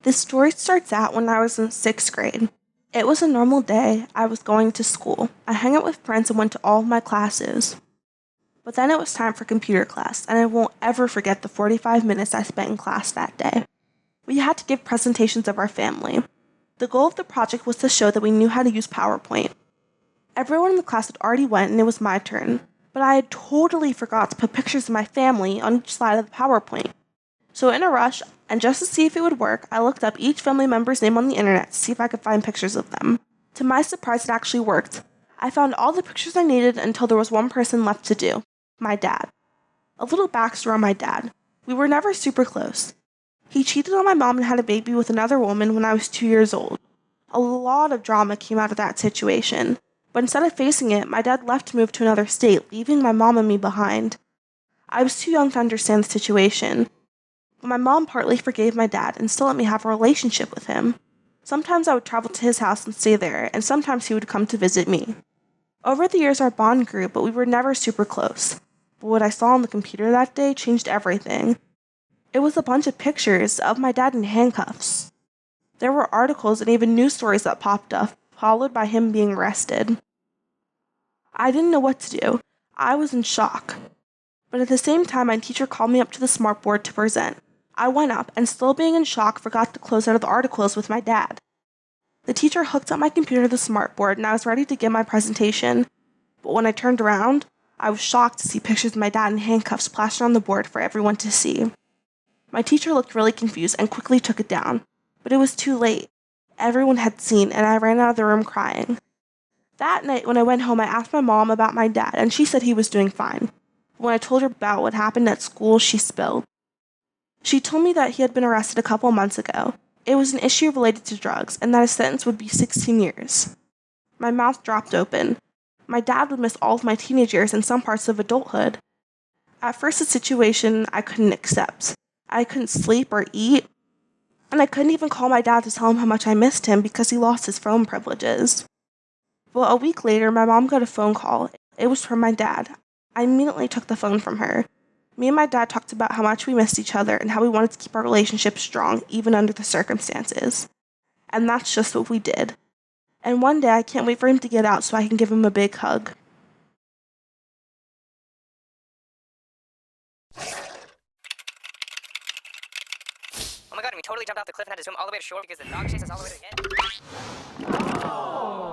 This story starts out when I was in 6th grade. It was a normal day. I was going to school. I hung out with friends and went to all of my classes. But then it was time for computer class, and I won't ever forget the 45 minutes I spent in class that day. We had to give presentations of our family. The goal of the project was to show that we knew how to use PowerPoint. Everyone in the class had already went, and it was my turn. But I had totally forgot to put pictures of my family on each slide of the PowerPoint. So in a rush, and just to see if it would work, I looked up each family member's name on the internet to see if I could find pictures of them. To my surprise, it actually worked. I found all the pictures I needed until there was one person left to do. My dad. A little backstory on my dad. We were never super close. He cheated on my mom and had a baby with another woman when I was 2 years old. A lot of drama came out of that situation. But instead of facing it, my dad left to move to another state, leaving my mom and me behind. I was too young to understand the situation, but my mom partly forgave my dad and still let me have a relationship with him. Sometimes I would travel to his house and stay there, and sometimes he would come to visit me. Over the years, our bond grew, but we were never super close. But what I saw on the computer that day changed everything. It was a bunch of pictures of my dad in handcuffs. There were articles and even news stories that popped up, followed by him being arrested. I didn't know what to do. I was in shock. But at the same time, my teacher called me up to the smartboard to present. I went up, and still being in shock, forgot to close out of the articles with my dad. The teacher hooked up my computer to the smartboard, and I was ready to give my presentation. But when I turned around, I was shocked to see pictures of my dad in handcuffs plastered on the board for everyone to see. My teacher looked really confused and quickly took it down. But it was too late. Everyone had seen, and I ran out of the room crying. That night, when I went home, I asked my mom about my dad, and she said he was doing fine. When I told her about what happened at school, she spilled. She told me that he had been arrested a couple months ago. It was an issue related to drugs, and that his sentence would be 16 years. My mouth dropped open. My dad would miss all of my teenage years and some parts of adulthood. At first, the situation I couldn't accept. I couldn't sleep or eat, and I couldn't even call my dad to tell him how much I missed him because he lost his phone privileges. But a week later, my mom got a phone call. It was from my dad. I immediately took the phone from her. Me and my dad talked about how much we missed each other and how we wanted to keep our relationship strong, even under the circumstances. And that's just what we did. And one day, I can't wait for him to get out so I can give him a big hug. Oh my god, and we totally jumped off the cliff and had to swim all the way to shore because the dog chased us all the way to the end. Oh.